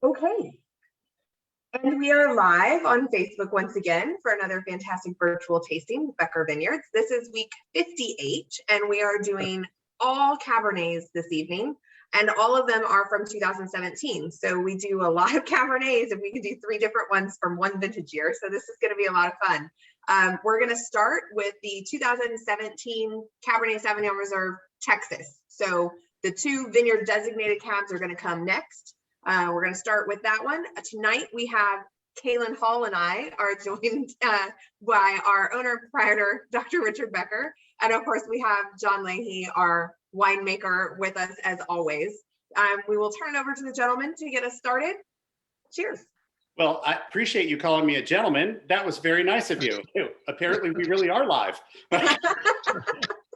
Okay. And we are live on Facebook once again for another fantastic virtual tasting with Becker Vineyards. This is week 58, and we are doing all Cabernets this evening, and all of them are from 2017. So we do a lot of Cabernets, and we can do 3 different ones from one vintage year. So this is going to be a lot of fun. We're going to start with the 2017 Cabernet Sauvignon Reserve Texas. So the 2 vineyard designated cabs are going to come next. We're going to start with that one. Tonight we have Kaylin Hall and I are joined by our owner and proprietor, Dr. Richard Becker. And of course we have John Leahy, our winemaker, with us as always. We will turn it over to the gentleman to get us started. Cheers. Well, I appreciate you calling me a gentleman. That was very nice of you. Apparently we really are live.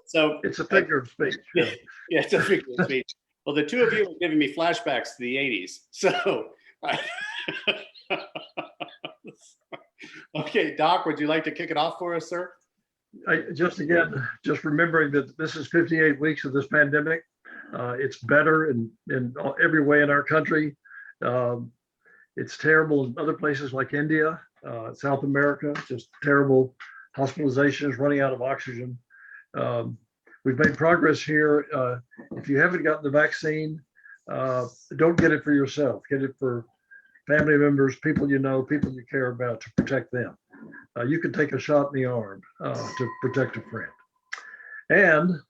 So it's a figure of speech. Yeah, it's a figure of speech. Well, the 2 of you are giving me flashbacks to the 80s. So, okay, Doc, would you like to kick it off for us, sir? Just remembering that this is 58 weeks of this pandemic. It's better in every way in our country. It's terrible in other places like India, South America, just terrible hospitalizations, running out of oxygen. We've made progress here. If you haven't gotten the vaccine, don't get it for yourself. Get it for family members, people you know, people you care about, to protect them. You can take a shot in the arm to protect a friend. And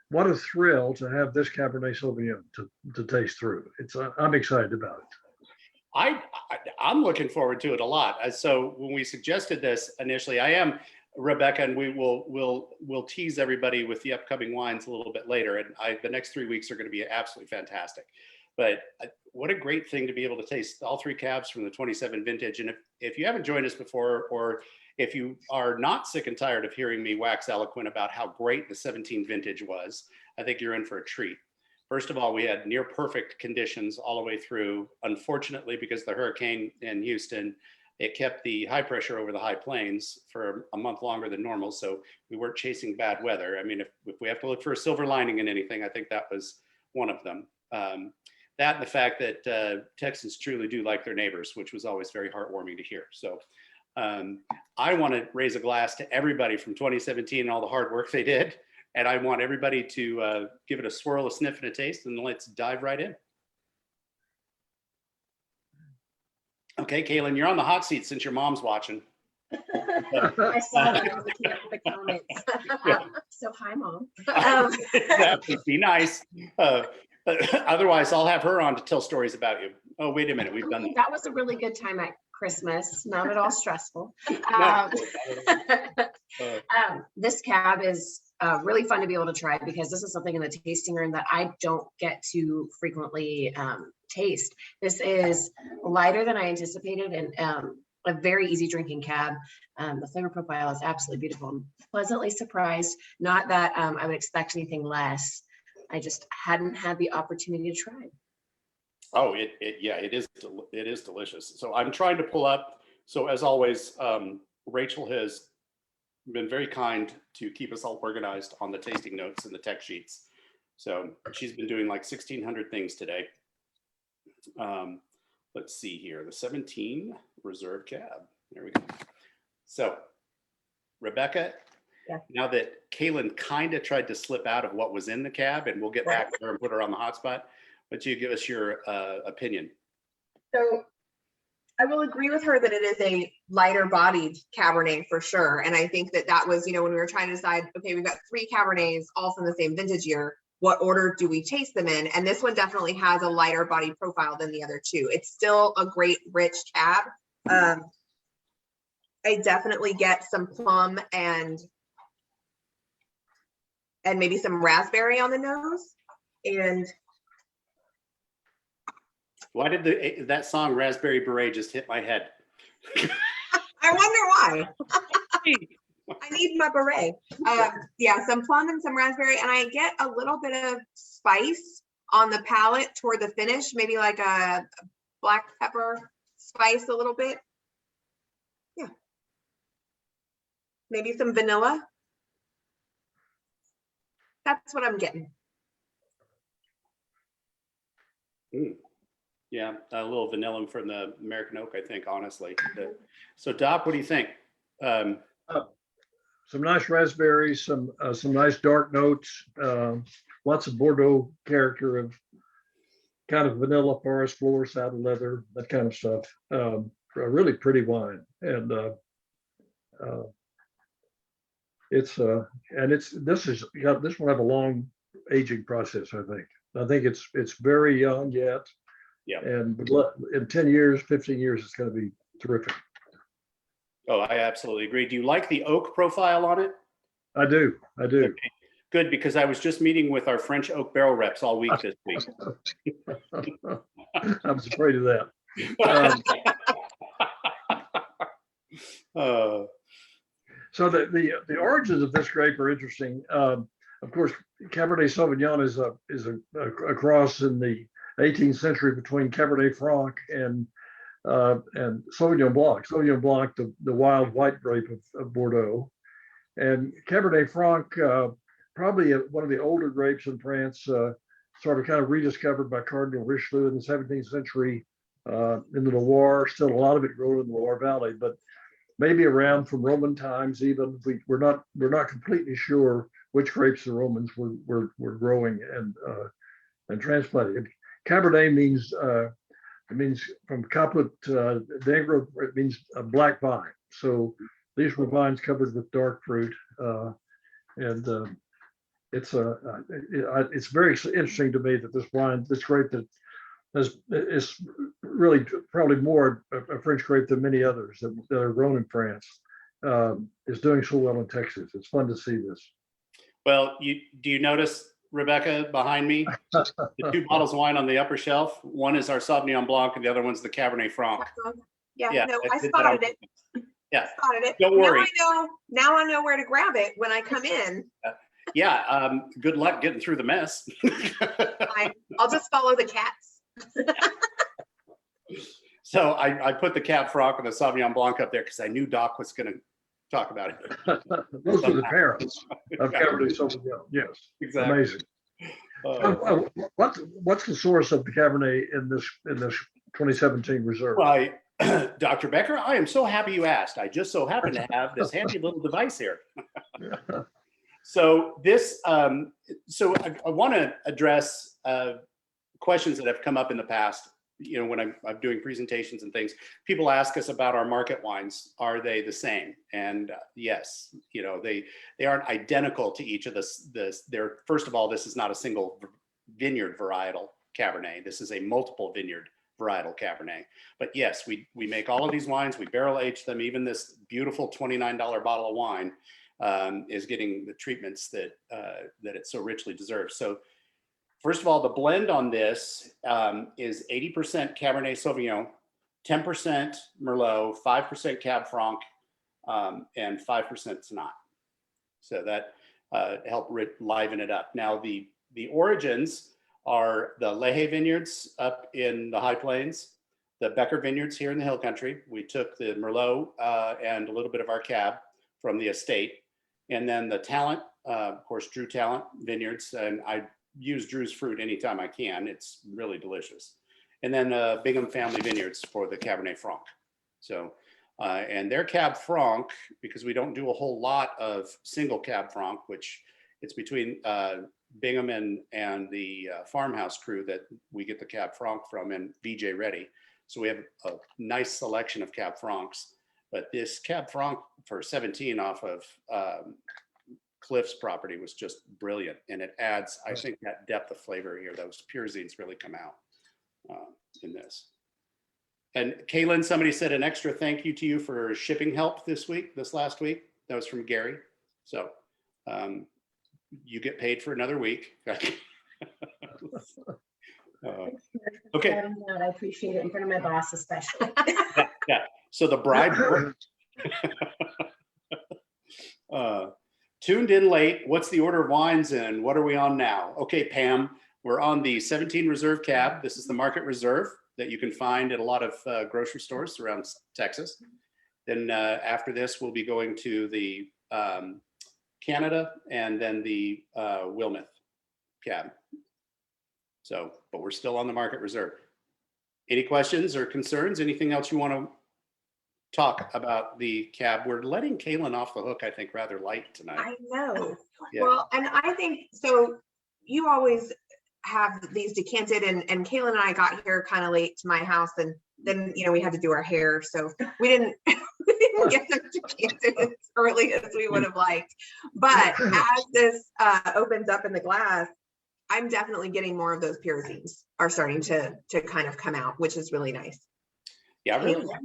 what a thrill to have this Cabernet Sauvignon to taste through. I'm excited about it. I'm looking forward to it a lot. So when we suggested this initially, I am, Rebecca, and we'll tease everybody with the upcoming wines a little bit later. And the next 3 weeks are going to be absolutely fantastic. But what a great thing to be able to taste all 3 cabs from the 27 vintage. And if you haven't joined us before, or if you are not sick and tired of hearing me wax eloquent about how great the 17 vintage was, I think you're in for a treat. First of all, we had near perfect conditions all the way through. Unfortunately, because of the hurricane in Houston, it kept the high pressure over the high plains for a month longer than normal. So we weren't chasing bad weather. I mean, if we have to look for a silver lining in anything, I think that was one of them. That and the fact that Texans truly do like their neighbors, which was always very heartwarming to hear. So I want to raise a glass to everybody from 2017 and all the hard work they did. And I want everybody to give it a swirl, a sniff, and a taste, and let's dive right in. Okay, Kaylin, you're on the hot seat since your mom's watching. I saw that. I was looking at the comments. Yeah. So hi, Mom. Exactly. Be nice. Otherwise, I'll have her on to tell stories about you. Oh, wait a minute. We've done that. That was a really good time at Christmas. Not at all stressful. This cab is really fun to be able to try, because this is something in the tasting room that I don't get to frequently taste. This is lighter than I anticipated, and a very easy drinking cab. The flavor profile is absolutely beautiful. I'm pleasantly surprised. Not that I would expect anything less. I just hadn't had the opportunity to try. Oh, it is delicious. So I'm trying to pull up. So as always, Rachel has been very kind to keep us all organized on the tasting notes and the tech sheets. So she's been doing like 1,600 things today. Let's see here, the 17 Reserve Cab. There we go. So Rebecca, yeah. Now that Kaylin kind of tried to slip out of what was in the cab, and we'll get back to her and put her on the hot spot, but you give us your opinion. So I will agree with her that it is a lighter bodied Cabernet for sure. And I think that was, when we were trying to decide, okay, we've got 3 Cabernets all from the same vintage year. What order do we taste them in? And this one definitely has a lighter body profile than the other 2. It's still a great rich cab. I definitely get some plum and maybe some raspberry on the nose. And why did that song Raspberry Beret just hit my head? I wonder why. I need my beret. Yeah, some plum and some raspberry, and I get a little bit of spice on the palate toward the finish, maybe like a black pepper spice a little bit. Yeah. Maybe some vanilla. That's what I'm getting. Yeah, a little vanilla from the American oak, I think, honestly. So Doc, what do you think? Uh, some nice raspberries, some nice dark notes, lots of Bordeaux character of kind of vanilla, forest floor, saddle leather, that kind of stuff. A really pretty wine, and this will have a long aging process. I think it's very young yet. Yeah. And in 10 years, 15 years, it's going to be terrific. Oh, I absolutely agree. Do you like the oak profile on it? I do. Okay. Good, because I was just meeting with our French oak barrel reps all week this week. I was afraid of that. So the origins of this grape are interesting. Of course, Cabernet Sauvignon is a cross in the 18th century between Cabernet Franc and Sauvignon Blanc. Sauvignon Blanc, the wild white grape of Bordeaux, and Cabernet Franc, probably one of the older grapes in France, sort of kind of rediscovered by Cardinal Richelieu in the 17th century in the Loire. Still a lot of it grown in the Loire Valley, but maybe around from Roman times even. We're not completely sure which grapes the Romans were growing and transplanting. Cabernet means it means from Caput Negro, it means a black vine. So these were vines covered with dark fruit, and it's very interesting to me that this grape that is really probably more a French grape than many others that are grown in France, is doing so well in Texas. It's fun to see this. Well, do you notice, Rebecca, behind me, the two bottles of wine on the upper shelf? One is our Sauvignon Blanc, and the other one's the Cabernet Franc. Yeah, no, I spotted it. Yeah, spotted it. Don't worry. Now I know where to grab it when I come in. Yeah. Good luck getting through the mess. I'll just follow the cats. So I put the Cab Franc and the Sauvignon Blanc up there because I knew Doc was going to talk about it. Those are the parents of Cabernet Sauvignon. Yes, exactly. Amazing. What's the source of the Cabernet in this 2017 reserve? Right. Dr. Becker, I am so happy you asked. I just so happen to have this handy little device here. So this, so I want to address questions that have come up in the past. You know, when I'm doing presentations and things, people ask us about our market wines. Are they the same? And yes, you know, they aren't identical to each of this. They're, first of all, this is not a single vineyard varietal Cabernet. This is a multiple vineyard varietal Cabernet. But yes, we make all of these wines. We barrel age them. Even this beautiful $29 bottle of wine is getting the treatments that it so richly deserves. So first of all, the blend on this is 80% Cabernet Sauvignon, 10% Merlot, 5% Cab Franc, and 5% Tannat. So that helped liven it up. Now the origins are the Lehe vineyards up in the High Plains, the Becker vineyards here in the Hill Country. We took the Merlot and a little bit of our Cab from the estate, and then the Talent, of course, Drew Talent vineyards, and I use Drew's fruit anytime I can. It's really delicious. And then Bingham Family Vineyards for the Cabernet Franc. So, and their Cab Franc, because we don't do a whole lot of single Cab Franc, which it's between Bingham and the farmhouse crew that we get the Cab Franc from, and VJ Ready. So we have a nice selection of Cab Francs, but this Cab Franc for 17 off of Cliff's property was just brilliant, and it adds, I think, that depth of flavor here. Those pyrazines really come out in this. And Kaylin, somebody said an extra thank you to you for shipping help this last week. That was from Gary. So you get paid for another week. Okay. I appreciate it in front of my boss, especially. Yeah. So the bride. Tuned in late. What's the order of wines and what are we on now? Okay, Pam, we're on the 17 Reserve Cab. This is the Market Reserve that you can find at a lot of grocery stores around Texas. Then after this, we'll be going to the Canada and then the Wilmuth Cab. So, but we're still on the Market Reserve. Any questions or concerns? Anything else you want to talk about the cab? We're letting Kaylin off the hook, I think, rather light tonight. I know. Yeah. Well, and I think, so you always have these decanted, and Kaylin and I got here kind of late to my house, and then, we had to do our hair. So we didn't, we didn't get them decanted as early as we would have liked. But as this opens up in the glass, I'm definitely getting more of those pyrazines are starting to kind of come out, which is really nice. Yeah, I really like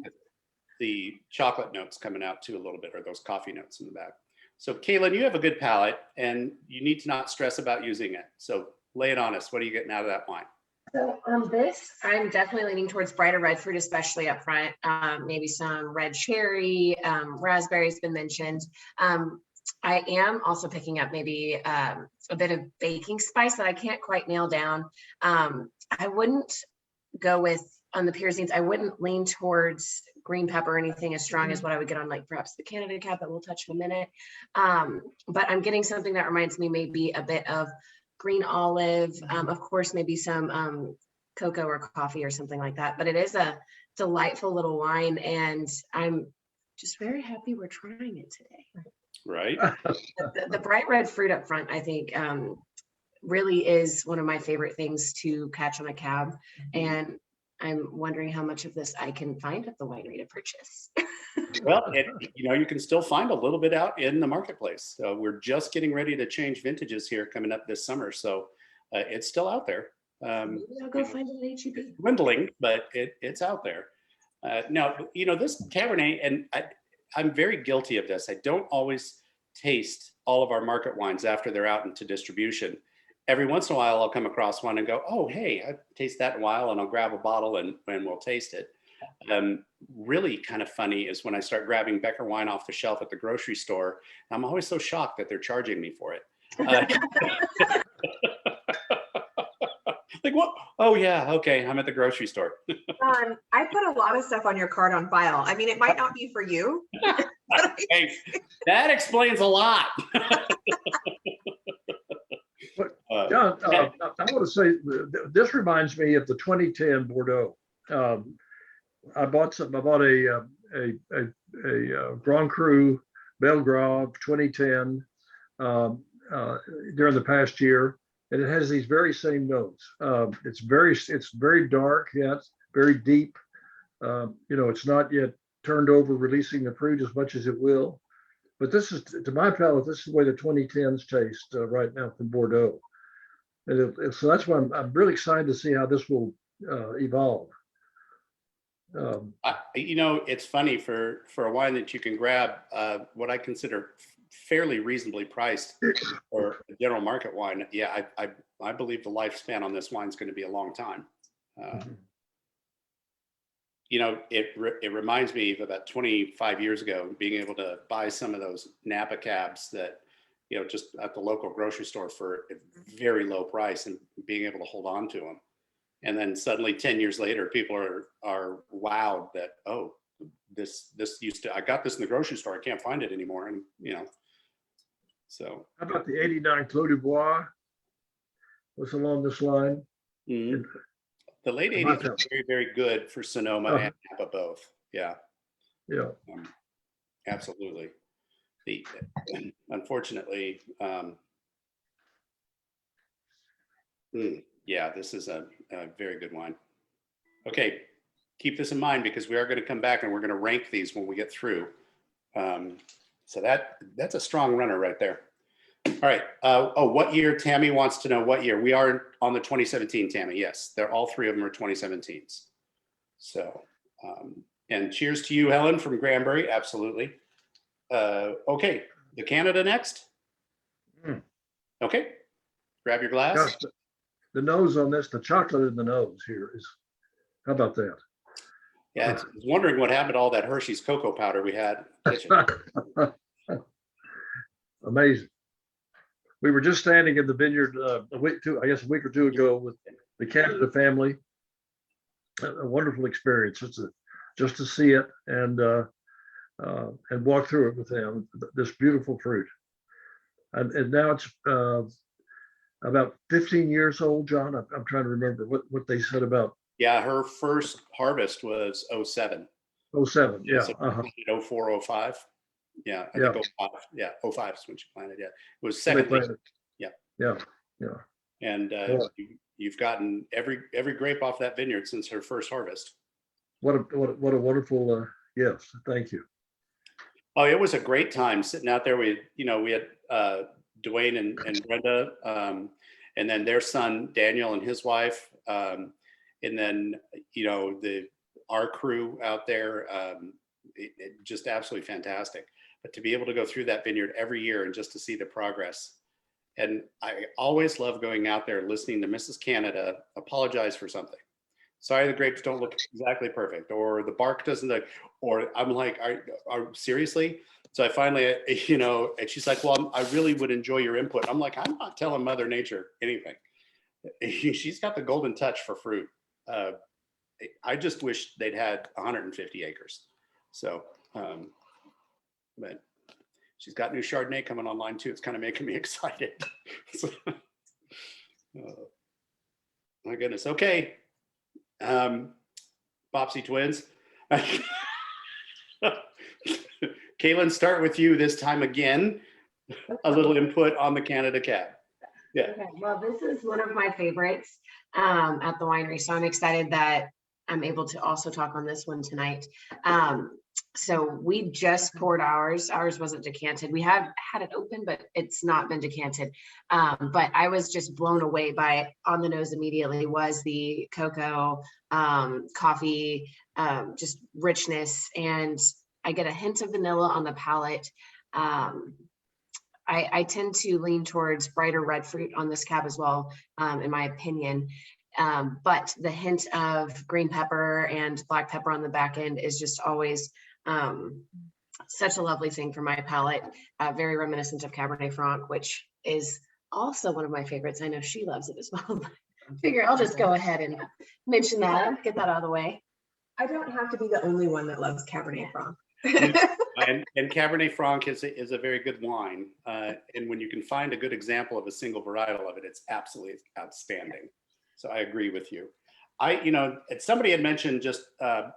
the chocolate notes coming out too a little bit, or those coffee notes in the back. So Kaylin, you have a good palate and you need to not stress about using it. So lay it on us. What are you getting out of that wine? So this, I'm definitely leaning towards brighter red fruit, especially up front. Maybe some red cherry, raspberry's been mentioned. I am also picking up maybe a bit of baking spice that I can't quite nail down. I wouldn't go with, on the pyrazines, I wouldn't lean towards green pepper or anything as strong as what I would get on like perhaps the Canada cab that we'll touch in a minute. But I'm getting something that reminds me maybe a bit of green olive, of course, maybe some cocoa or coffee or something like that. But it is a delightful little wine, and I'm just very happy we're trying it today. Right. The bright red fruit up front, I think, really is one of my favorite things to catch on a cab. And I'm wondering how much of this I can find at the winery to purchase. Well, you can still find a little bit out in the marketplace. So we're just getting ready to change vintages here coming up this summer. So it's still out there. Maybe I'll go find it at HEB. Dwindling, but it's out there. Now, this Cabernet, and I'm very guilty of this. I don't always taste all of our market wines after they're out into distribution. Every once in a while, I'll come across one and go, oh, hey, I taste that in a while, and I'll grab a bottle and we'll taste it. Really kind of funny is when I start grabbing Becker wine off the shelf at the grocery store. I'm always so shocked that they're charging me for it. Like, what? Oh, yeah, okay, I'm at the grocery store. John, I put a lot of stuff on your card on file. I mean, it might not be for you. Hey, that explains a lot. John, I want to say this reminds me of the 2010 Bordeaux. I bought a Grand Cru Belgrave 2010 during the past year, and it has these very same notes. It's very dark yet very deep. It's not yet turned over, releasing the fruit as much as it will. But this is, to my palate, this is the way the 2010s taste right now from Bordeaux. And so that's why I'm really excited to see how this will evolve. It's funny for a wine that you can grab what I consider fairly reasonably priced for a general market wine. Yeah, I believe the lifespan on this wine is going to be a long time. It reminds me of about 25 years ago, being able to buy some of those Napa cabs that, just at the local grocery store for a very low price, and being able to hold on to them. And then suddenly 10 years later, people are wowed that, oh, this I got this in the grocery store. I can't find it anymore. And, so. How about the 89 Clos du Bois? What's along this line? Mm-hmm. The late 80s were very, very good for Sonoma and Napa both. Yeah. Yeah. Absolutely. Unfortunately, this is a very good wine. Okay, keep this in mind because we are going to come back and we're going to rank these when we get through. So that's a strong runner right there. All right. What year? Tammy wants to know what year. We are on the 2017, Tammy. Yes, they're all three of them are 2017s. So, and cheers to you, Helen from Granbury. Absolutely. Okay, the Canada next. Okay, grab your glass. Gosh, the nose on this, the chocolate in the nose here is, how about that? Yeah, I was wondering what happened to all that Hershey's cocoa powder we had in the kitchen. Amazing. We were just standing in the vineyard a week or two ago with the Canada family. A wonderful experience. Just to see it and walk through it with them. This beautiful fruit, and now it's about 15 years old. John, I'm trying to remember what they said about Yeah, her first harvest was '07. '07, yeah. So 04, '05. Yeah, I Yeah. think '05. Yeah, '05 is when she planted. Yeah, it was They second. planted. Yeah. Yeah, yeah. And Yeah. you've gotten every grape off that vineyard since her first harvest. What a wonderful gift. Thank you. Oh, it was a great time sitting out there. We had Dwayne and Brenda, and then their son Daniel and his wife, and then our crew out there. Just absolutely fantastic. But to be able to go through that vineyard every year and just to see the progress. And I always love going out there listening to Mrs. Canada apologize for something. Sorry, the grapes don't look exactly perfect, or the bark doesn't look, or I'm like, are seriously? So I finally, and she's like, well, I really would enjoy your input. I'm like, I'm not telling Mother Nature anything. She's got the golden touch for fruit. I just wish they'd had 150 acres. So, but she's got new Chardonnay coming online too. It's kind of making me excited. So, my goodness. Okay. Bopsy twins. Kaylin, start with you this time again. A little input on the Canada Cab. Yeah. Okay, well, this is one of my favorites at the winery, so I'm excited that I'm able to also talk on this one tonight. So we just poured ours. Ours wasn't decanted. We have had it open, but it's not been decanted. But I was just blown away by, on the nose immediately was the cocoa, coffee, just richness. And I get a hint of vanilla on the palate. I tend to lean towards brighter red fruit on this cab as well, in my opinion. But the hint of green pepper and black pepper on the back end is just always such a lovely thing for my palate. Very reminiscent of Cabernet Franc, which is also one of my favorites. I know she loves it as well. I figure I'll just go ahead and mention that, get that out of the way. I don't have to be the only one that loves Cabernet Franc. And Cabernet Franc is a very good wine. And when you can find a good example of a single varietal of it, it's absolutely outstanding. So I agree with you. Somebody had mentioned just now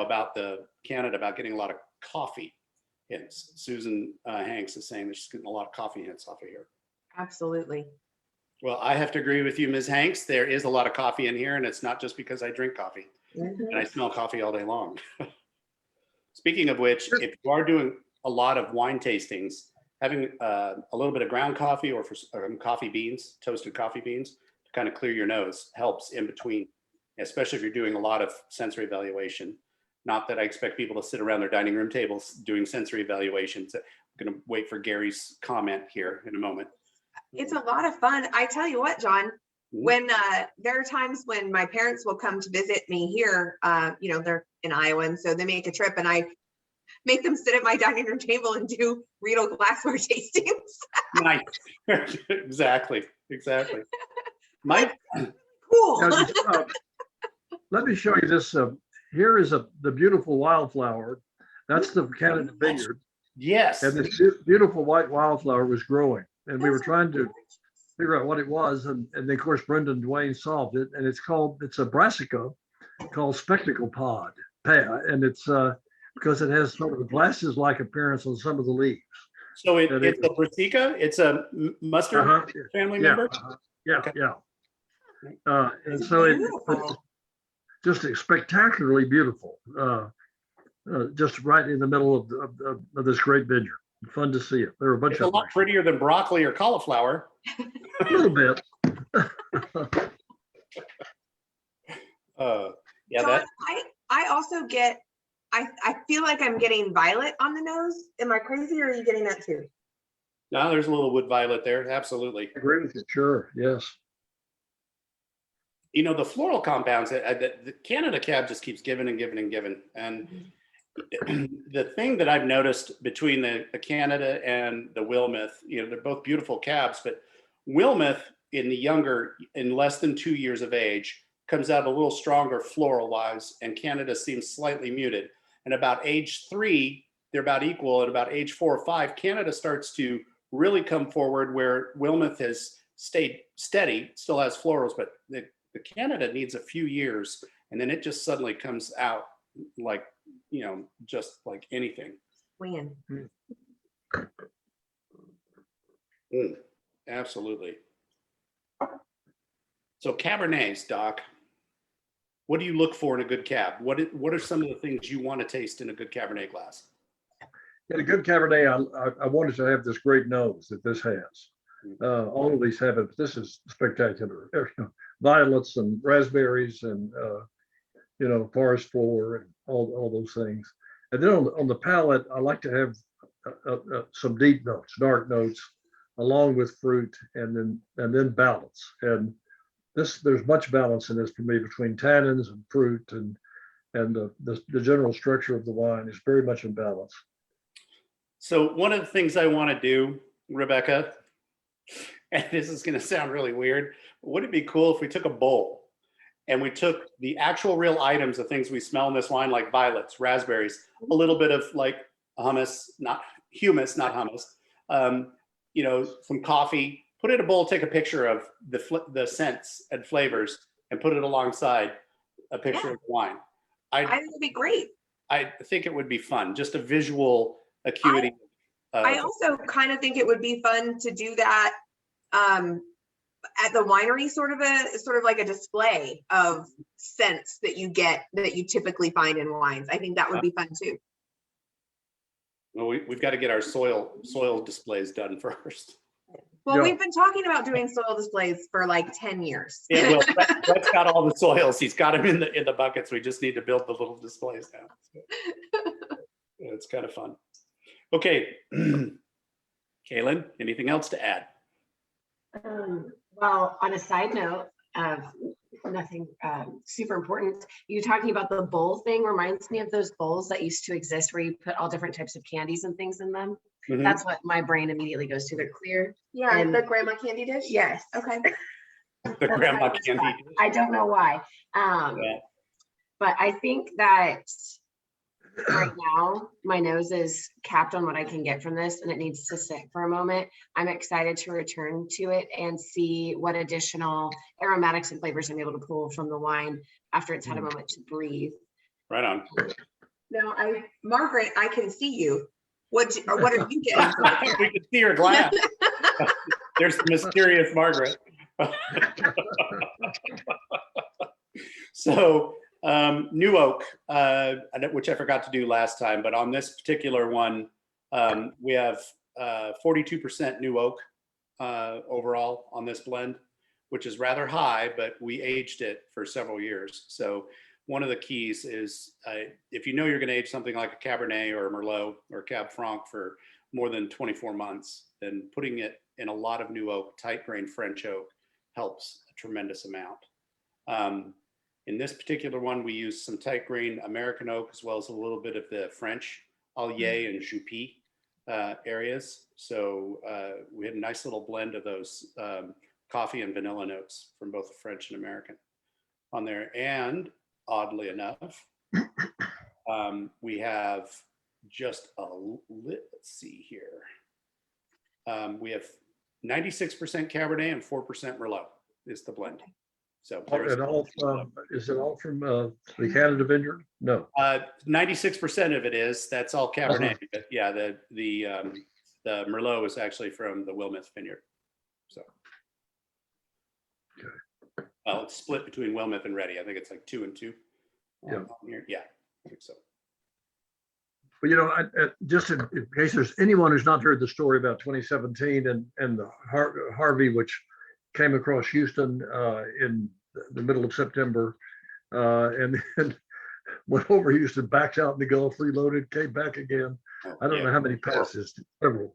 about the Canada, about getting a lot of coffee hints. Susan Hanks is saying that she's getting a lot of coffee hints off of here. Absolutely. Well, I have to agree with you, Ms. Hanks. There is a lot of coffee in here, and it's not just because I drink coffee. And I smell coffee all day long. Speaking of which, if you are doing a lot of wine tastings, having a little bit of ground coffee or coffee beans, toasted coffee beans, to kind of clear your nose helps in between, especially if you're doing a lot of sensory evaluation. Not that I expect people to sit around their dining room tables doing sensory evaluations. I'm going to wait for Gary's comment here in a moment. It's a lot of fun. I tell you what, John, when there are times when my parents will come to visit me here, they're in Iowa, and so they make a trip, and I make them sit at my dining room table and do Riedel glassware tastings. Nice. Exactly. Mike? Cool. Now, let me show you this. Here is the beautiful wildflower. That's the Canada vineyard. Yes. And this beautiful white wildflower was growing. And we were trying to figure out what it was. And then, of course, Brenda and Dwayne solved it. And it's a brassica called spectacle pod. And it's because it has sort of a glasses-like appearance on some of the leaves. So it's a brassica? It's a mustard family member? Yeah. And so it's just spectacularly beautiful. Just right in the middle of this great vineyard. Fun to see it. There are a bunch it's of a lot prettier than broccoli or cauliflower. A little bit. John, I also get, I feel like I'm getting violet on the nose. Am I crazy, or are you getting that too? No, there's a little wood violet there. Absolutely. I agree with you. Sure. Yes. The floral compounds, the Canada Cab just keeps giving and giving and giving. And the thing that I've noticed between the Canada and the Wilmuth, they're both beautiful cabs, but Wilmuth in less than 2 years of age, comes out a little stronger floral wise, and Canada seems slightly muted. And about age 3, they're about equal. At about age 4 or 5, Canada starts to really come forward, where Wilmuth has stayed steady, still has florals, but the The Canada needs a few years, and then it just suddenly comes out like, just like anything. Win. Absolutely. So Cabernets, Doc, what do you look for in a good cab? What are some of the things you want to taste in a good Cabernet glass? In a good Cabernet, I wanted to have this great nose that this has. All of these have it, but this is spectacular. Violets and raspberries and forest floor and all those things. And then on the palate, I like to have some deep notes, dark notes, along with fruit, and then balance. And there's much balance in this for me between tannins and fruit, and the general structure of the wine is very much in balance. So one of the things I want to do, Rebecca, and this is going to sound really weird, but would it be cool if we took a bowl and we took the actual real items of things we smell in this wine, like violets, raspberries, a little bit of like humus, not hummus, some coffee, put it in a bowl, take a picture of the scents and flavors, and put it alongside a picture of wine. I think it'd be great. I think it would be fun, just a visual acuity. I also kind of think it would be fun to do that at the winery, sort of like a display of scents that you get that you typically find in wines. I think that would be fun too. Well, we've got to get our soil displays done first. Well, Yeah. we've been talking about doing soil displays for like 10 years. Yeah, well, Brett's got all the soils. He's got them in the buckets. We just need to build the little displays now. So, yeah, it's kind of fun. Okay, Kaylin, anything else to add? Well, on a side note of nothing super important, you talking about the bowl thing reminds me of those bowls that used to exist where you put all different types of candies and things in them. Mhm. That's what my brain immediately goes to. They're clear. Yeah, And- the grandma candy dish. Yes. Okay. The grandma candy. I don't know why. Yeah. But I think that right now my nose is capped on what I can get from this, and it needs to sit for a moment. I'm excited to return to it and see what additional aromatics and flavors I'm able to pull from the wine after it's had a moment to breathe. Right on. Now, Margaret, I can see you. What are you getting? We can see her glass. There's the mysterious Margaret. So New Oak, which I forgot to do last time, but on this particular one, we have 42% New Oak overall on this blend, which is rather high, but we aged it for several years. So one of the keys is if you know you're going to age something like a Cabernet or a Merlot or Cab Franc for more than 24 months, then putting it in a lot of New Oak, tight grain French oak helps a tremendous amount. In this particular one, we use some tight grain American oak as well as a little bit of the French Allier and Juppy areas. So we had a nice little blend of those coffee and vanilla notes from both the French and American on there. And oddly enough, we have just let's see here. We have 96% Cabernet and 4% Merlot is the blend. So is it all from the Canada vineyard? No. 96% of it is. That's all Cabernet. But yeah, the Merlot is actually from the Wilmuth vineyard. So. Okay. Well, it's split between Wilmuth and Reddy. I think it's like 2 and 2. Yeah. Here. Yeah, I think so. Well, just in case there's anyone who's not heard the story about 2017 and the Harvey, which came across Houston in the middle of September, and then went over Houston, backed out in the Gulf, reloaded, came back again. I don't know how many passes, several.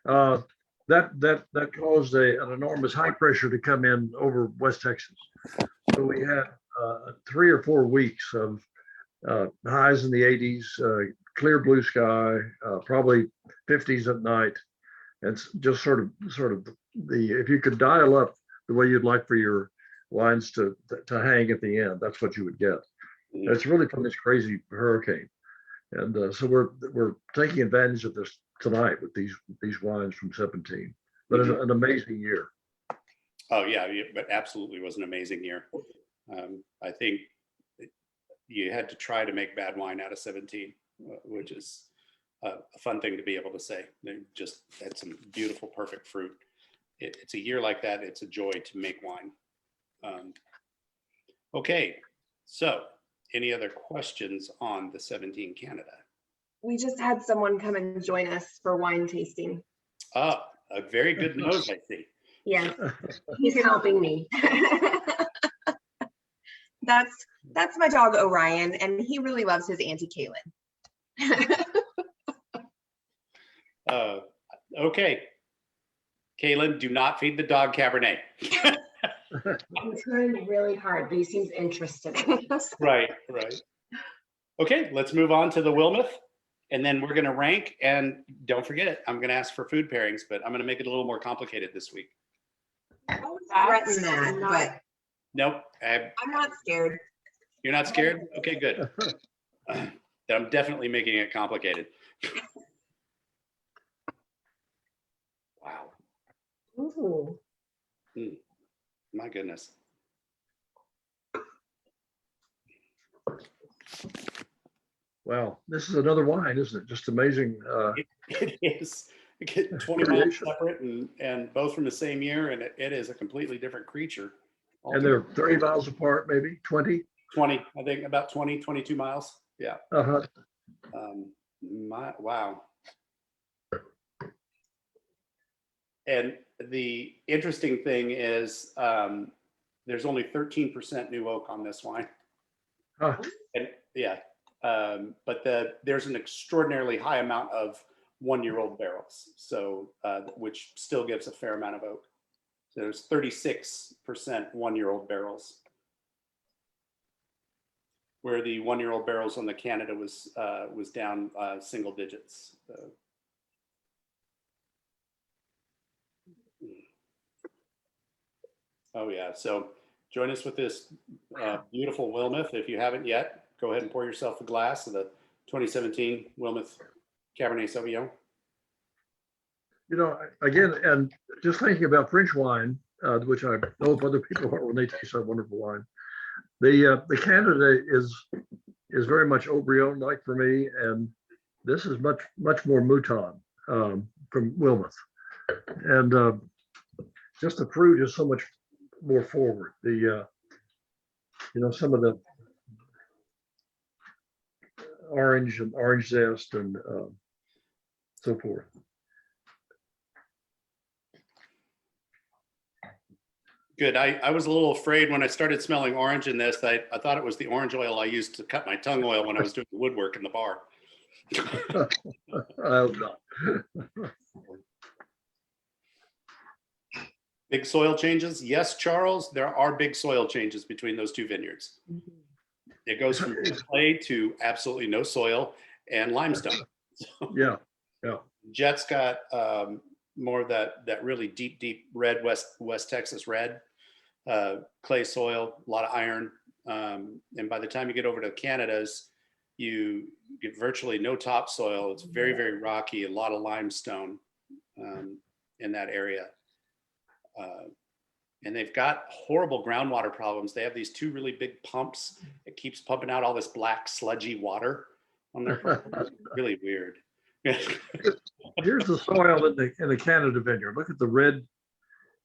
That caused an enormous high pressure to come in over West Texas. So we had 3 or 4 weeks of highs in the 80s, clear blue sky, probably 50s at night, and just sort of if you could dial up the way you'd like for your wines to hang at the end, that's what you would get. And it's really from this crazy hurricane, and so we're taking advantage of this tonight with these wines from 17. But it's an amazing year. Oh yeah, but absolutely was an amazing year. I think you had to try to make bad wine out of 17, which is a fun thing to be able to say. They just had some beautiful, perfect fruit. It's a year like that. It's a joy to make wine. Okay, so any other questions on the 17 Canada? We just had someone come and join us for wine tasting. Oh, a very good nose, I see. Yes, he's helping me. That's my dog Orion, and he really loves his Auntie Kaylin. Okay. Kaylin, do not feed the dog Cabernet. I'm trying really hard, but he seems interested. Right. Okay, let's move on to the Wilmuth, and then we're going to rank. And don't forget, I'm going to ask for food pairings, but I'm going to make it a little more complicated this week. I always threaten that, but Nope. I'm not scared. You're not scared? Okay, good. I'm definitely making it complicated. Wow. Ooh. My goodness. Wow, this is another wine, isn't it? Just amazing. It is. 20 miles separate and both from the same year, and it is a completely different creature. And they're 30 miles apart, maybe 20? 20, I think about 20, 22 miles. Yeah. Uh-huh. Wow. And the interesting thing is there's only 13% new oak on this wine. Huh. And yeah, but there's an extraordinarily high amount of 1-year-old barrels, so which still gives a fair amount of oak. So there's 36% 1-year-old barrels, where the 1-year-old barrels on the Canada was down single digits. Oh yeah, so join us with this beautiful Wilmuth. If you haven't yet, go ahead and pour yourself a glass of the 2017 Wilmuth Cabernet Sauvignon. You know, again, and just thinking about French wine, which I know of other people when they taste that wonderful wine, the Canada is very much Haut-Brion like for me, and this is much more Mouton from Wilmuth, and just the fruit is so much more forward. The some of the orange zest and so forth. Good. I was a little afraid when I started smelling orange in this. I thought it was the orange oil I used to cut my tongue oil when I was doing the woodwork in the bar. I hope not. Big soil changes? Yes, Charles, there are big soil changes between those two vineyards. It goes from clay to absolutely no soil and limestone. Yeah. Jet's got more of that really deep red West Texas red, clay soil, a lot of iron. And by the time you get over to Canada's, you get virtually no topsoil. It's very rocky, a lot of limestone in that area. And they've got horrible groundwater problems. They have these two really big pumps. It keeps pumping out all this black sludgy water on their farm. Really weird. Here's the soil in the Canada vineyard. Look at the red,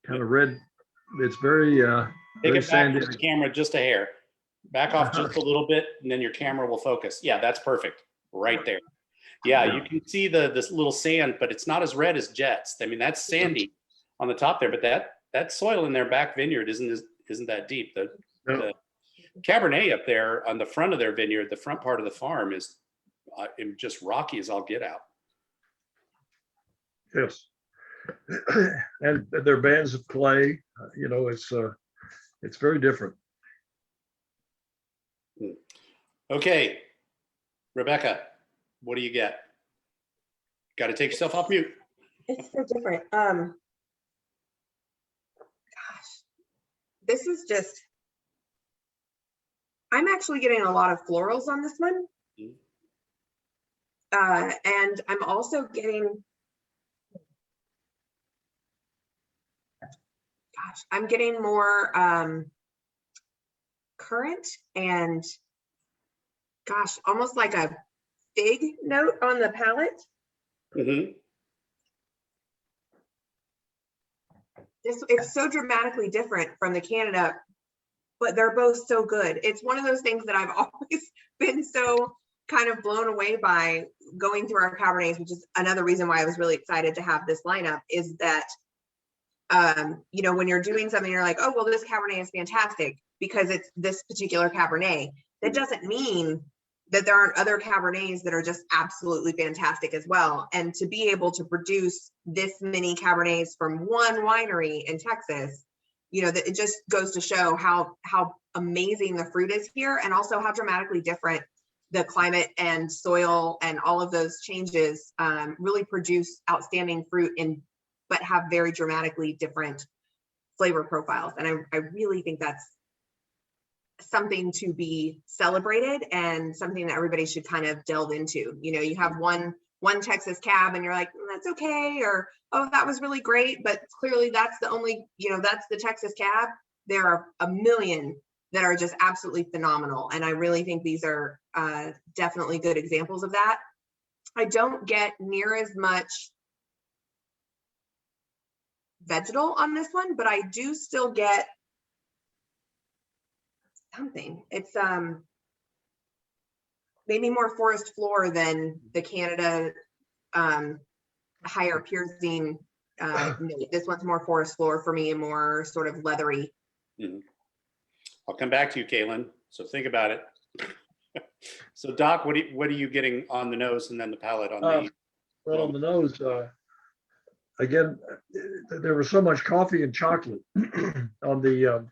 kind of red. It's very Take very it back sandy. from the camera just a hair. Back off just a little bit, and then your camera will focus. Yeah, that's perfect. Right there. Yeah, you can see this little sand, but it's not as red as Jet's. I mean, that's sandy on the top there, but that soil in their back vineyard isn't that deep. The Cabernet up there on the front of their vineyard, the front part of the farm is just rocky as all get out. Yes. And they're bands of clay. It's very different. Okay, Rebecca, what do you get? Got to take yourself off mute. It's so different. Gosh, this is just, I'm actually getting a lot of florals on this one. And I'm also getting, I'm getting more currant and gosh, almost like a fig note on the palate. Mhm. It's so dramatically different from the Canada, but they're both so good. It's one of those things that I've always been so kind of blown away by going through our Cabernets, which is another reason why I was really excited to have this lineup, is that, you know, when you're doing something, you're like, oh, well, this Cabernet is fantastic because it's this particular Cabernet. That doesn't mean that there aren't other Cabernets that are just absolutely fantastic as well. And to be able to produce this many Cabernets from one winery in Texas, you know, that it just goes to show how amazing the fruit is here, and also how dramatically different the climate and soil and all of those changes really produce outstanding fruit but have very dramatically different flavor profiles. And I really think that's something to be celebrated and something that everybody should kind of delve into. You know, you have one Texas cab and you're like, that's okay, or oh, that was really great, but clearly that's the only, you know, that's the Texas cab. There are a million that are just absolutely phenomenal, and I really think these are definitely good examples of that. I don't get near as much vegetal on this one, but I do still get something. It's maybe more forest floor than the Canada higher piercing note. This one's more forest floor for me and more sort of leathery. Mhm. I'll come back to you, Kaylin. So think about it. So Doc, what are you getting on the nose and then the palate on the? Well, on the nose, again, there was so much coffee and chocolate on the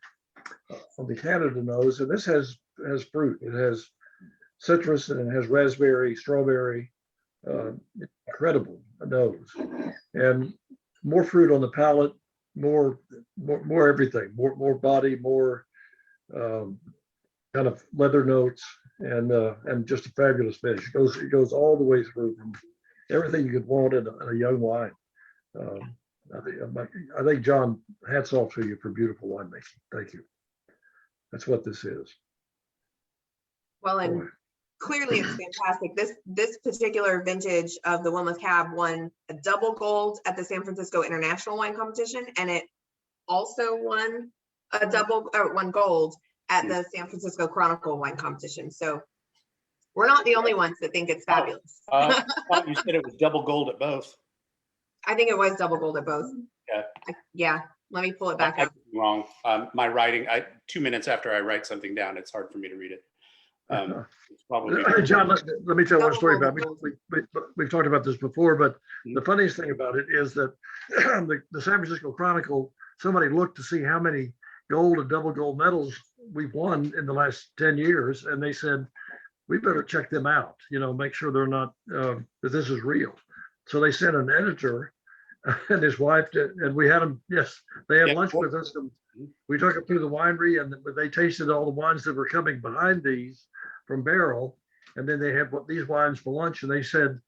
Canada nose, and this has fruit. It has citrus and it has raspberry, strawberry. Incredible nose, and more fruit on the palate, more everything, more body, more kind of leather notes, and just a fabulous finish. It goes all the way through from everything you could want in a young wine. I think, John, hats off to you for beautiful winemaking. Thank you. That's what this is. Well, and Boy. clearly it's fantastic. This particular vintage of the Wilmuth Cab won a double gold at the San Francisco International Wine Competition, and it also won one gold at the San Francisco Chronicle Wine Competition. So we're not the only ones that think it's fabulous. I thought you said it was double gold at both. I think it was double gold at both. Yeah. Yeah. Let me pull it back up. Wrong. My writing, 2 minutes after I write something down, it's hard for me to read it. It's probably John, let me tell one story about it. We've talked about this before, but the funniest thing about it is that the San Francisco Chronicle, somebody looked to see how many gold and double gold medals we've won in the last 10 years. And they said, we better check them out, you know, make sure they're not, that this is real. So they sent an editor and his wife and we had them, yes, they had lunch with us. And we took them through the winery, and they tasted all the wines that were coming behind these from barrel. And then they had these wines for lunch, and they said,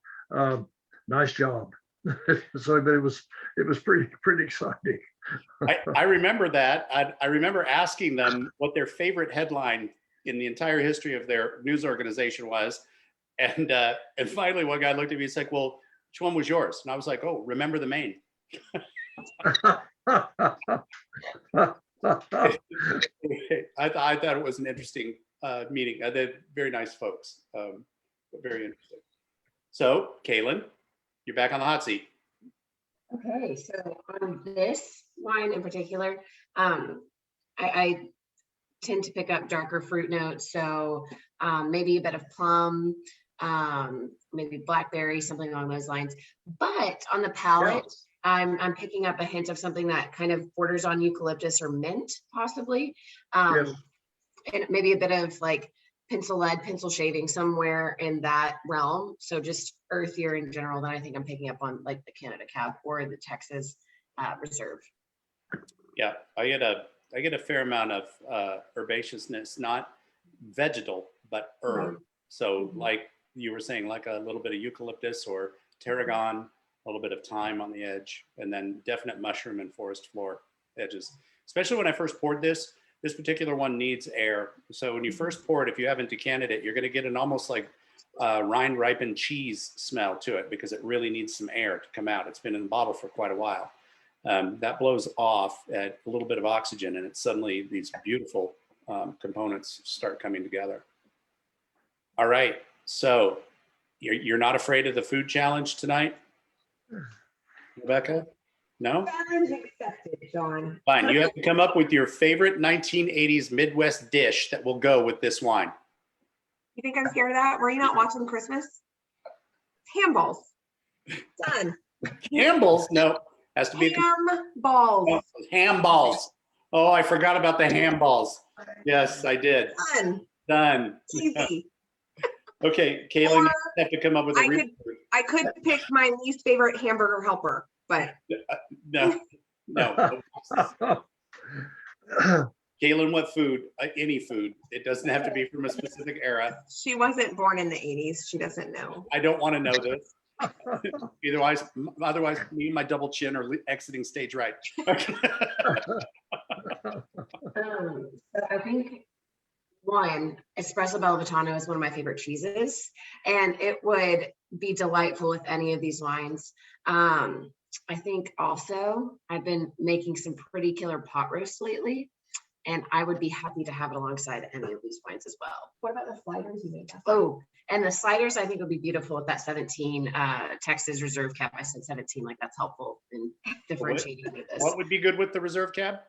nice job. So but it was pretty exciting. I remember that. I remember asking them what their favorite headline in the entire history of their news organization was. And finally one guy looked at me and said, well, which one was yours? And I was like, oh, remember the Maine. I thought it was an interesting meeting. They're very nice folks, but very interesting. So, Kaylin, you're back on the hot seat. Okay, so on this wine in particular, I tend to pick up darker fruit notes. So maybe a bit of plum, maybe blackberry, something along those lines. But on the palate, I'm picking up a hint of something that kind of borders on eucalyptus or mint, possibly. And maybe a bit of like pencil lead, pencil shaving, somewhere in that realm. So just earthier in general than I think I'm picking up on like the Canada Cab or the Texas Reserve. Yeah, I get a fair amount of herbaceousness, not vegetal, but herb. So like you were saying, like a little bit of eucalyptus or tarragon, a little bit of thyme on the edge, and then definite mushroom and forest floor edges. Especially when I first poured this, This particular one needs air. So when you first pour it, if you haven't decanted it, you're going to get an almost like rind ripened cheese smell to it because it really needs some air to come out. It's been in the bottle for quite a while. That blows off at a little bit of oxygen, and it's suddenly these beautiful components start coming together. All right, so you're not afraid of the food challenge tonight, Rebecca? No? Challenge accepted, John. Fine, you have to come up with your favorite 1980s Midwest dish that will go with this wine. You think I'm scared of that? Were you not watching Christmas? Ham balls. Done. Campbell's? No, has to be Ham balls. ham balls. Oh, I forgot about the ham balls. Yes, I did. Done. Done. Easy. Okay, Kaylin, you have to come up with a real food. I could pick my least favorite hamburger helper, but No, no. Kaylin, what food? Any food. It doesn't have to be from a specific era. she wasn't born in the 80s. She doesn't know. I don't want to know this. Otherwise, me and my double chin are exiting stage right. So I think one, espresso bellavitano is one of my favorite cheeses, and it would be delightful with any of these wines. I think also I've been making some pretty killer pot roasts lately, and I would be happy to have it alongside any of these wines as well. What about the sliders you made? Oh, and the sliders I think would be beautiful with that 17 Texas Reserve Cab. I said 17, like that's helpful in differentiating with this. What would be good with the reserve cab?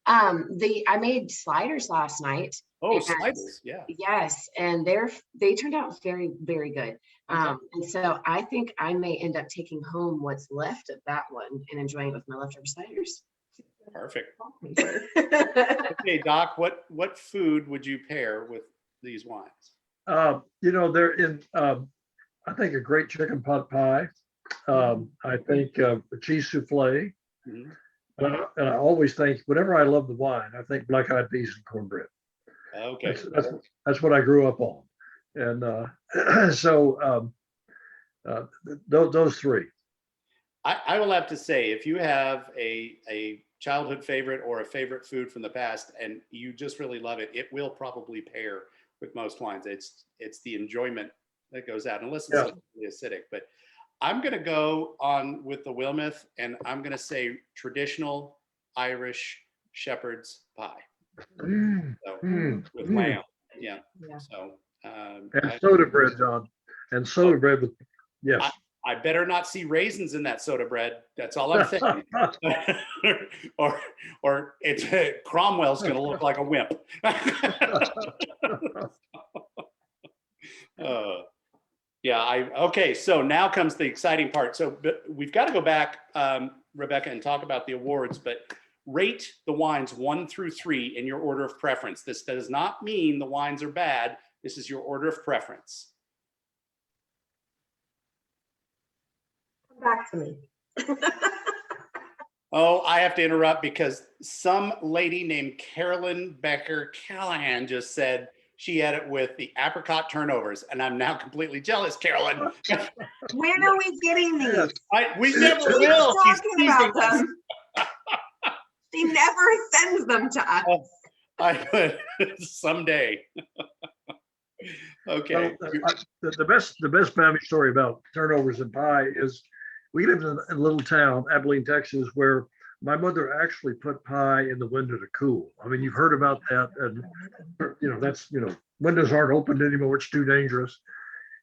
I made sliders last night. Oh, And- sliders, yeah. Yes, and they turned out very, very good. And so I think I may end up taking home what's left of that one and enjoying it with my leftover sliders. Perfect. Okay, Doc, what food would you pair with these wines? They're in, I think a great chicken pot pie. I think a cheese souffle. Mhm. And I always think, whenever I love the wine, I think black eyed peas and cornbread. Okay. That's what I grew up on. And so those three. I will have to say, if you have a childhood favorite or a favorite food from the past and you just really love it, it will probably pair with most wines. It's the enjoyment that goes out, unless it's really acidic. But I'm going to go on with the Wilmuth, and I'm going to say traditional Irish shepherd's pie. With lamb. Yeah. So. And soda bread, John. And soda bread with, yes. I better not see raisins in that soda bread. That's all I'm saying. or it's Cromwell's going to look like a wimp. Okay. So now comes the exciting part. So we've got to go back, Rebecca, and talk about the awards, but rate the wines 1 through 3 in your order of preference. This does not mean the wines are bad. This is your order of preference. Come back to me. Oh, I have to interrupt because some lady named Carolyn Becker Callahan just said she had it with the apricot turnovers, and I'm now completely jealous, Carolyn. When are we getting these? We never She keeps will. She's talking about teasing us. them. She never sends them to us. I could someday. Okay. Well, the best family story about turnovers and pie is we lived in a little town, Abilene, Texas, where my mother actually put pie in the window to cool. I mean, you've heard about that, and that's windows aren't opened anymore; it's too dangerous.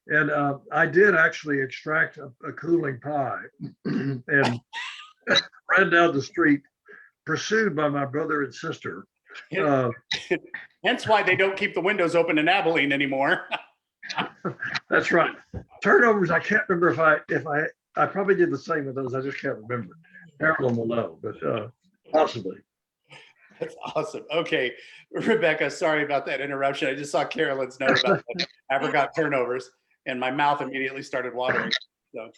And I did actually extract a cooling pie and ran down the street, pursued by my brother and sister. Hence why they don't keep the windows open in Abilene anymore. That's right. Turnovers, I can't remember if I probably did the same with those. I just can't remember. Carolyn will know, but possibly. That's awesome. Okay, Rebecca, sorry about that interruption. I just saw Carolyn's note about the apricot turnovers, and my mouth immediately started watering. So,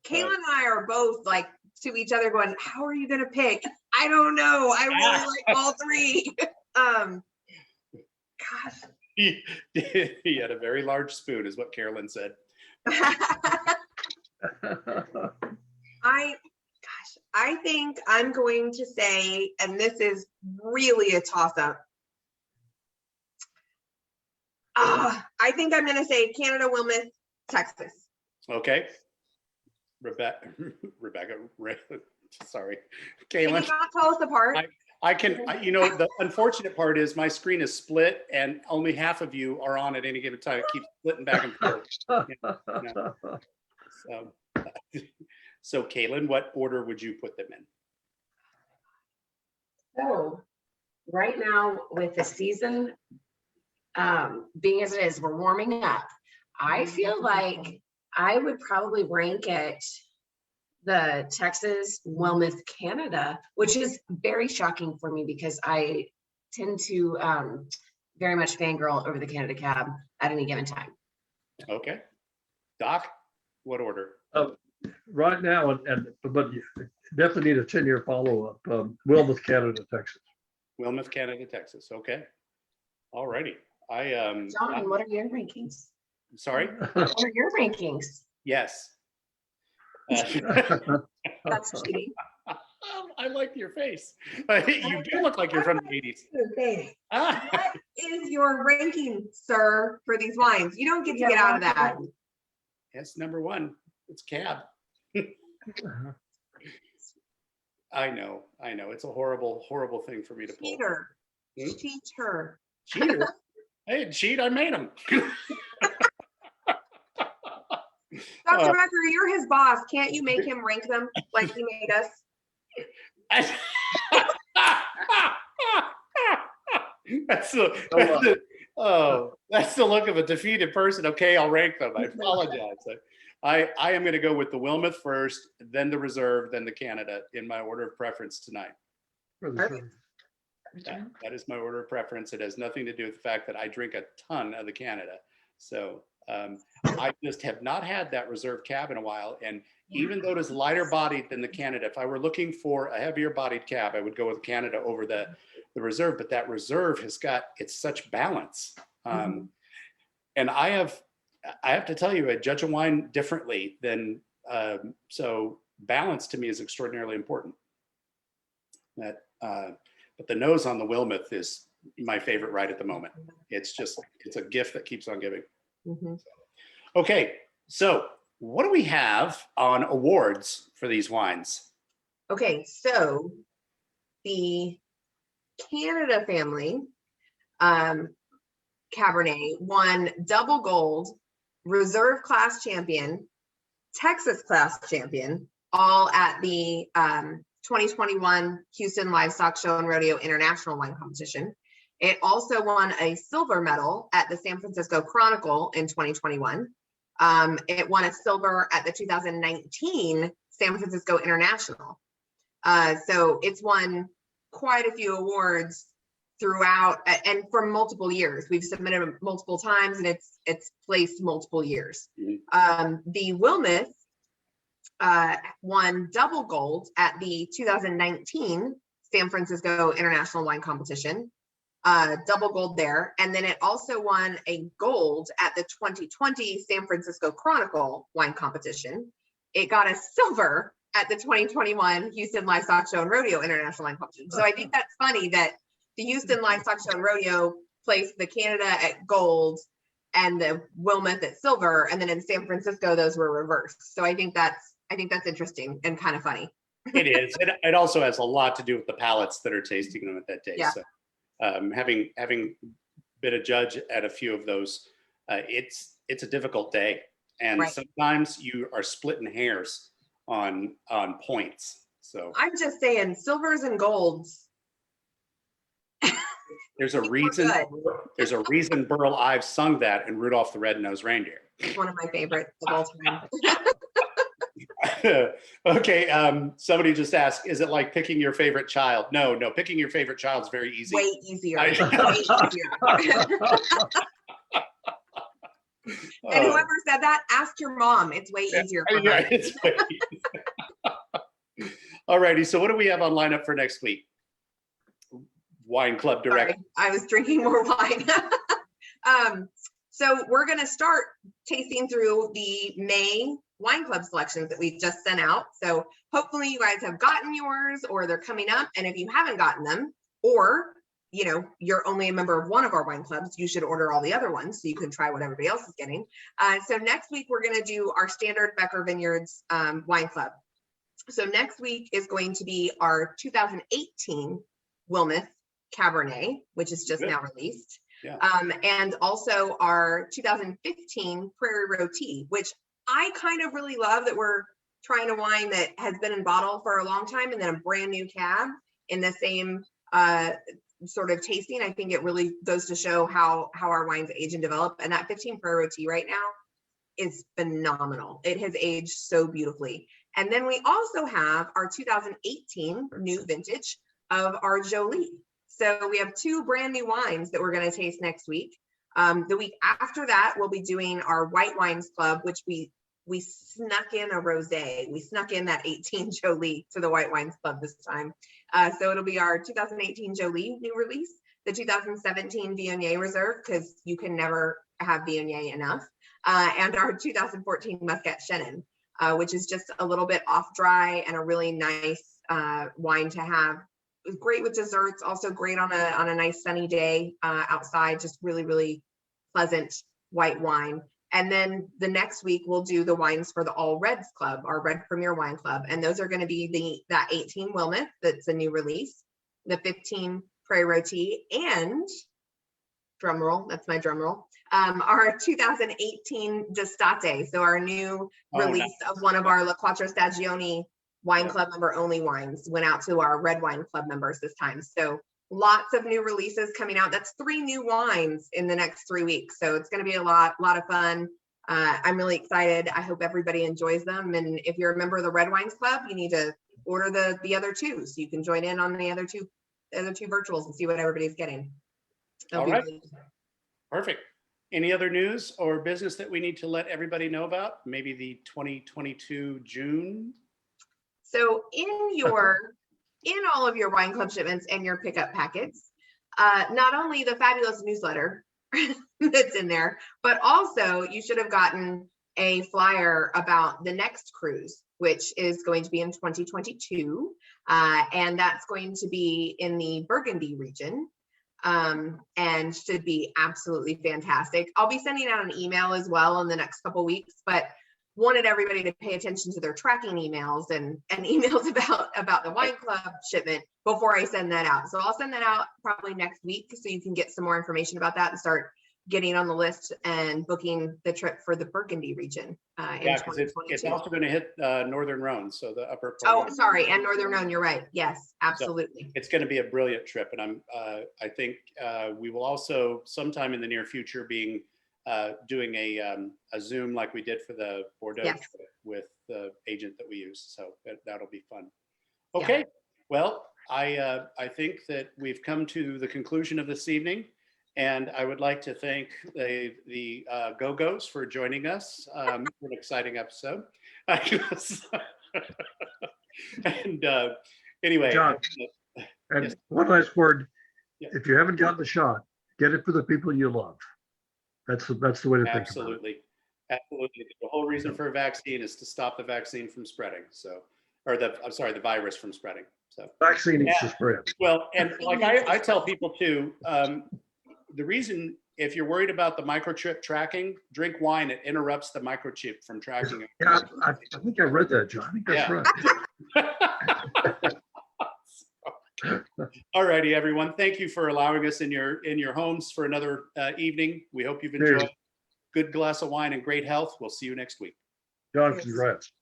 Kayla and I are both like to each other going, how are you going to pick? I don't know. I really like all three. Gosh. He had a very large spoon, is what Carolyn said. I think I'm going to say, and this is really a toss-up, I think I'm gonna say Canada, Wilmuth, Texas. Okay. Rebecca, sorry. Can you Caitlin, not tell us apart? you know, the unfortunate part is my screen is split and only half of you are on at any given time. It keeps splitting back and forth. So Caitlin, what order would you put them in? So right now with the season being as it is, we're warming up. I feel like I would probably rank it the Texas, Wilmuth, Canada, which is very shocking for me because I tend to very much fangirl over the Canada Cab at any given time. Okay. Doc, what order? Right now, but you definitely need a 10-year follow-up. Wilmuth, Canada, Texas. Wilmuth, Canada, Texas. Okay. All righty. John, what are your rankings? Sorry? What are your rankings? Yes. That's cheating. I like your face. You do look like you're from the 80s. What is your ranking, sir, for these wines? You don't get to get out of that. Yes, number one. It's Cab. I know. It's a horrible, horrible thing for me to pull. Cheater. Hmm? Cheater. Cheater. I didn't cheat. I made them. Dr. Becker, you're his boss. Can't you make him rank them like he made us? That's the look of a defeated person. Okay, I'll rank them. I apologize. I am going to go with the Wilmuth first, then the Reserve, then the Canada in my order of preference tonight. Perfect. That is my order of preference. It has nothing to do with the fact that I drink a ton of the Canada. So I just have not had that Reserve Cab in a while. And even though it is lighter bodied than the Canada, if I were looking for a heavier bodied Cab, I would go with Canada over the Reserve. But that Reserve has got, it's such balance. And I have to tell you, I judge a wine differently than, so balance to me is extraordinarily important. But the nose on the Wilmuth is my favorite right at the moment. It's a gift that keeps on giving. Okay, so what do we have on awards for these wines? Okay, so the Canada family Cabernet won double gold, Reserve class champion, Texas class champion, all at the 2021 Houston Livestock Show and Rodeo International Wine Competition. It also won a silver medal at the San Francisco Chronicle in 2021. It won a silver at the 2019 San Francisco International. So it's won quite a few awards throughout and for multiple years. We've submitted them multiple times and it's placed multiple years. The Wilmuth won double gold at the 2019 San Francisco International Wine Competition, double gold there. And then it also won a gold at the 2020 San Francisco Chronicle Wine Competition. It got a silver at the 2021 Houston Livestock Show and Rodeo International Wine Competition. So I think that's funny that the Houston Livestock Show and Rodeo placed the Canada at gold and the Wilmuth at silver, and then in San Francisco those were reversed. So I think that's interesting and kind of funny. It is. It also has a lot to do with the palates that are tasting them at that day. Yeah. So having been a judge at a few of those, it's a difficult day, and Right. sometimes you are splitting hairs on points. So I'm just saying silvers and golds. there's a reason. good. There's a reason Burl Ives sung that in Rudolph the Red-Nosed Reindeer. It's one of my favorites of all time. Okay, somebody just asked, is it like picking your favorite child? No, picking your favorite child is very easy. Way easier. I- Way easier. And whoever said that, ask your mom. It's way easier for Yeah, her. it's way easier. All righty, so what do we have on lineup for next week? Wine Club Direct. Sorry, I was drinking more wine. So we're going to start tasting through the May Wine Club selections that we've just sent out. So hopefully you guys have gotten yours or they're coming up. And if you haven't gotten them, or you know, you're only a member of one of our wine clubs, you should order all the other ones so you can try what everybody else is getting. So next week, we're going to do our standard Becker Vineyards wine club. So next week is going to be our 2018 Wilmuth Cabernet, which is just now released. Yeah. And also our 2015 Prairie Roti, which I kind of really love, that we're trying a wine that has been in bottle for a long time and then a brand new cab in the same sort of tasting. I think it really goes to show how our wines age and develop. And that 15 Prairie Roti right now is phenomenal. It has aged so beautifully. And then we also have our 2018 new vintage of our Jolie. So we have two brand new wines that we're going to taste next week. The week after that, we'll be doing our White Wines Club, which we snuck in a rosé. We snuck in that 18 Jolie to the White Wines Club this time. So it'll be our 2018 Jolie new release, the 2017 Viognier Reserve, because you can never have Viognier enough, and our 2014 Muscat Chenin, which is just a little bit off dry and a really nice wine to have. It's great with desserts, also great on a nice sunny day outside, just really, really pleasant white wine. And then the next week we'll do the wines for the All Reds Club, our Red Premier Wine Club. And those are going to be that 18 Wilmuth, that's a new release, the 15 Prairie Roti, and drum roll, that's my drum roll, our 2018 D'Estate. So our new release of one of our La Quattro Stagioni Wine Club member only wines went out to our Red Wine Club members this time. So lots of new releases coming out. That's 3 new wines in the next 3 weeks. So it's going to be a lot of fun. I'm really excited. I hope everybody enjoys them. And if you're a member of the Red Wines Club, you need to order the other 2 so you can join in on the other two virtuals and see what everybody's getting. All right. Perfect. Any other news or business that we need to let everybody know about? Maybe the 2022 June? So in all of your wine club shipments and your pickup packets, not only the fabulous newsletter that's in there, but also you should have gotten a flyer about the next cruise, which is going to be in 2022. And that's going to be in the Burgundy region, and should be absolutely fantastic. I'll be sending out an email as well in the next couple weeks, but wanted everybody to pay attention to their tracking emails and emails about the wine club shipment before I send that out. So I'll send that out probably next week so you can get some more information about that and start getting on the list and booking the trip for the Burgundy region. Yeah, because it's also going to hit Northern Rhone, so the upper part. Oh, sorry, and Northern Rhone, you're right. Yes, absolutely. So it's going to be a brilliant trip, and I think we will also sometime in the near future doing a Zoom like we did for the Bordeaux trip with the agent that we use. So that'll be fun. Okay, yeah. Well, I think that we've come to the conclusion of this evening, and I would like to thank the Go-Go's for joining us for an exciting episode. And anyway, John, and yes. One last word. Yeah. If you haven't gotten the shot, get it for the people you love. That's the way to think about it. Absolutely. The whole reason for a vaccine is to stop the vaccine from spreading. So, the virus from spreading. So vaccine needs to spread. Well, and like I tell people too, the reason, if you're worried about the microchip tracking, drink wine. It interrupts the microchip from tracking. Yeah, I think I read that, John. I think that's right. All righty, everyone. Thank you for allowing us in your homes for another evening. We hope you've enjoyed. Good glass of wine and great health. We'll see you next week. John, congrats.